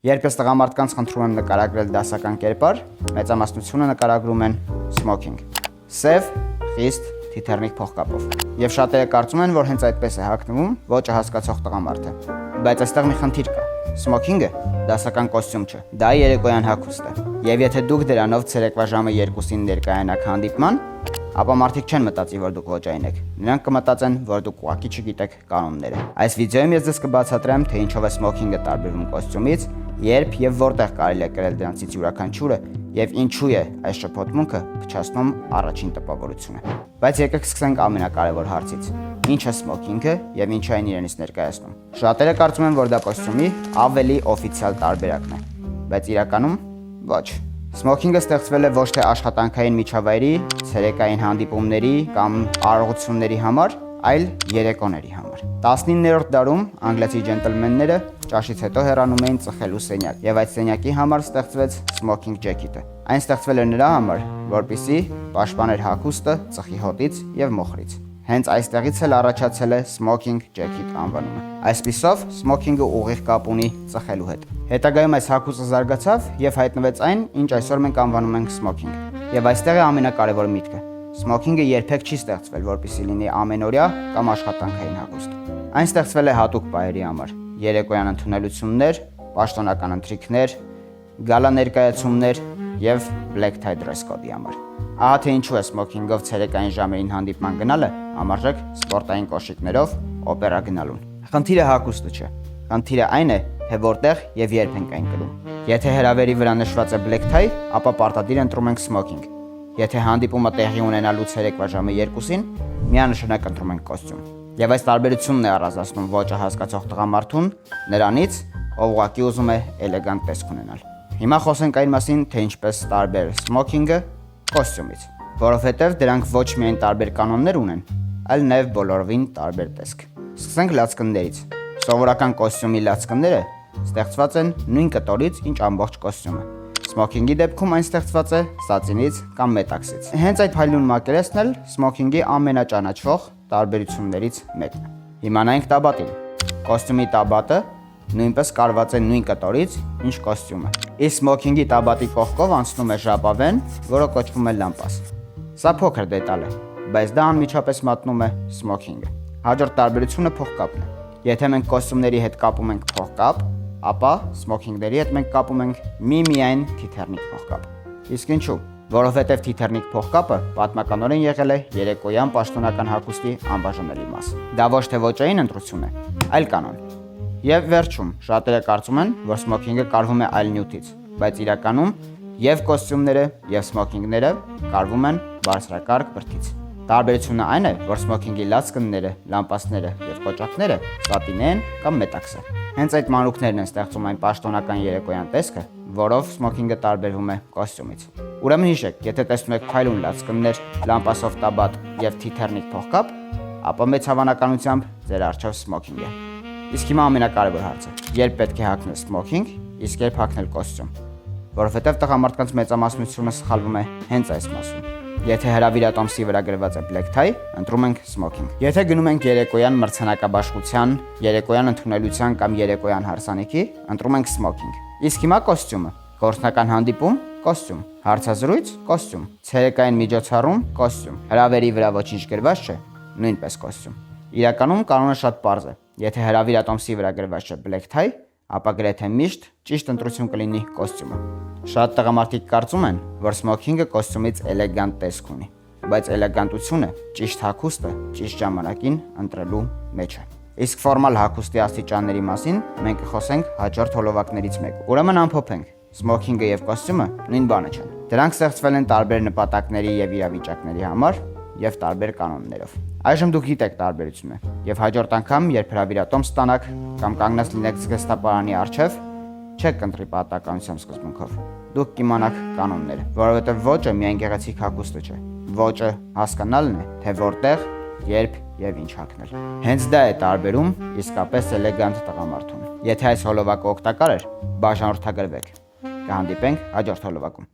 Երբ ես տղամարդկանց խնդրում եմ նկարագրել դասական կերպար, մեծամասնությունը նկարագրում են smoking, սև, խիստ, թիթեռնիկ փողկապով։ Եվ շատերը կարծում են, որ հենց այդպես է հագնվում ոճը հասկացող տղամարդը։ Բայց այստեղ մի խնդիր կա։ Սմոքինգը դասական կոստյում չէ, դա երեկոյան հագուստ է։ Եվ եթե դուք դրանով ցերեկվա ժամը 2-ին ներկայանաք հանդիպման, ապա մարդիկ չեն մտածի, որ դուք ոճային եք։ Նրանք կմտածեն, որ դուք ուղղակի չգիտեք կանոնները։ Այս վիդեոյում ես ձեզ կբացատրեմ, թե ինչով է սմոքինգը տարբերվում կոստյումից, երբ եւ որտեղ կարելի է կրել դրանցից յուրաքանչյուրը եւ ինչու է այս շփոթմունքը փչացնում առաջին տպավորությունը։ Բայց եկեք սկսենք ամենակարևոր հարցից. ինչ է սմոքինգը եւ ինչ է այն իրենից ներկայացնում։ Շատերը կարծում են, որ դա կոստյումի ավելի օֆիցիալ տարբերակն է, բայց իրականում ոչ։ Սմոքինգը ստեղծվել է ոչ թե աշխատանքային միջավայրի, ցերեկային հանդիպումների կամ արարողությունների համար, այլ երեկոների համար։ 19-րդ դարում անգլիացի ջենտլմենները ճաշից հետո հեռանում էին ծխելու սենյակ, եւ այդ սենյակի համար ստեղծվեց smoking jacket-ը։ Այն ստեղծվել էր նրա համար, որպեսզի պաշտպաներ հագուստը ծխի հոտից եւ մոխրից։ Հենց այստեղից էլ առաջացել է smoking jacket անվանումը։ Այսպիսով, smoking-ը ուղիղ կապ ունի ծխելու հետ։ Հետագայում այս հագուստը զարգացավ եւ հայտնվեց այն, ինչ այսօր մենք անվանում ենք smoking։ Եվ այստեղ է ամենակարևոր միտքը։ Smoking-ը երբեք չի ստեղծվել, որպեսզի լինի ամենօրյա կամ աշխատանքային հագուստ։ Այն ստեղծվել է հատուկ պահերի համար՝ երեկոյան ընդունելություններ, պաշտոնական ընթրիքներ, գալա ներկայացումներ եւ black tie dress code-ի համար։ Ահա թե ինչու է smoking-ով ցերեկային ժամերին հանդիպման գնալը համարժեք սպորտային կոշիկներով օպերա գնալուն։ Խնդիրը հագուստը չէ։ Խնդիրը այն է, թե որտեղ եւ երբ ենք այն կրում։ Եթե հրավերի վրա նշված է black tie, ապա պարտադիր ընտրում ենք smoking։ Եթե հանդիպումը տեղի ունենալու ցերեկվա ժամը 2-ին, միանշանակ ընտրում ենք կոստյում։ Եվ այս տարբերությունն է առանձնացնում ոճը հասկացող տղամարդուն նրանից, ով ուղղակի ուզում է էլեգանտ տեսք ունենալ։ Հիմա խոսենք այն մասին, թե ինչպես տարբեր սմոքինգը կոստյումից, որովհետև դրանք ոչ միայն տարբեր կանոններ ունեն, այլ նաև բոլորովին տարբեր տեսք։ Սկսենք լացկններից։ Սովորական կոստյումի լացկները ստեղծված են նույն կտորից, ինչ ամբողջ կոստյումը։ Սմոքինգի դեպքում այն ստեղծված է սատինից կամ մետաքսից։ Հենց այդ փայլուն մակերեսն էլ սմոքինգի ամենաճանաչվող տարբերություններից մեկն է։ Հիմա նայենք տաբատին։ Կոստյումի տաբատը նույնպես կարված է նույն կտորից, ինչ կոստյումը։ Իսկ սմոքինգի տաբատի կողքով անցնում է ժապավեն, որը կոչվում է լամպաս։ Սա փոքր դետալ է, բայց դա անմիջապես մատնում է սմոքինգը։ Հաջորդ տարբերությունը փողկապն է։ Եթե մենք կոստյումների հետ կապում ենք փողկապ, ապա սմոքինգների հետ մենք կապում ենք միայն թիթեռնիկ փողկապ։ Իսկ ինչու՞։ Որովհետև թիթեռնիկ փողկապը պատմականորեն եղել է երեկոյան պաշտոնական հագուստի անբաժանելի մաս։ Դա ոչ թե ոճային ընտրություն է, այլ կանոն։ Եվ վերջում, շատերը կարծում են, որ սմոքինգը կարվում է այլ նյութից, բայց իրականում եւ կոստյումները եւ սմոքինգները կարվում են բարձրակարգ բրդից։ Տարբերությունը այն է, որ սմոքինգի լացկները, լամպասները եւ կոճակները սատին են կամ մետաքսը։ Հենց այդ մանրուքներն են ստեղծում այն պաշտոնական երեկոյան տեսքը, որով սմոքինգը տարբերվում է կոստյումից։ Ուրեմն հիշեք, եթե տեսնում եք փայլուն լացկներ, լամպասով տաբատ եւ թիթեռնիկ փողկապ, ապա մեծ հավանականությամբ ձեր առջև սմոքինգ է։ Իսկ հիմա ամենակարևոր հարցը. երբ պետք է հագնել սմոքինգ, իսկ երբ հագնել կոստյում։ Որովհետև տղամարդկանց մեծամասնությունը սխալվում է հենց այս մասում։ Եթե հրավիրատոմսի վրա գրված է black tie, ընտրում ենք smoking։ Եթե գնում ենք երեկոյան մրցանակաբաշխության, երեկոյան ընդունելության կամ երեկոյան հարսանիքի, ընտրում ենք smoking։ Իսկ հիմա կոստյումը։ Գործնական հանդիպում, կոստյում։ Հարցազրույց, կոստյում։ Ցերեկային միջոցառում, կոստյում։ Հրավերի վրա ոչինչ գրված չէ, նույնպես կոստյում։ Իրականում կանոնը շատ պարզ է։ Եթե հրավիրատոմսի վրա գրված չէ black tie, ապա գրեթե միշտ ճիշտ ընտրություն կլինի կոստյումը։ Շատ տղամարդիկ կարծում են, որ սմոքինգը կոստյումից էլեգանտ տեսք ունի, բայց էլեգանտությունը ճիշտ հագուստը ճիշտ ժամանակին ընտրելու մեջ է։ Իսկ ֆորմալ հագուստի աստիճանների մասին մենք կխոսենք հաջորդ հոլովակներից մեկում։ Ուրեմն ամփոփենք. սմոքինգը եւ կոստյումը նույն բանը չեն։ Դրանք ստեղծվել են տարբեր նպատակների եւ իրավիճակների համար եւ տարբեր կանոններով։ Այժմ դուք գիտեք տարբերությունը եւ հաջորդ անգամ, երբ հրավիրատոմս ստանաք կամ կանգնած լինեք զգեստապարանի առջև, չեք կընտրի պատահականության սկզբունքով։ Դուք կիմանաք կանոնները, որովհետև ոճը միայն գեղեցիկ հագուստը չէ։ Ոճը հասկանալն է, թե որտեղ, երբ եւ ինչ հագնել։ Հենց դա է տարբերում իսկապես էլեգանտ տղամարդուն։ Եթե այս հոլովակը օգտակար էր, բաժանորդագրվեք։ Կհանդիպենք հաջորդ հոլովակում։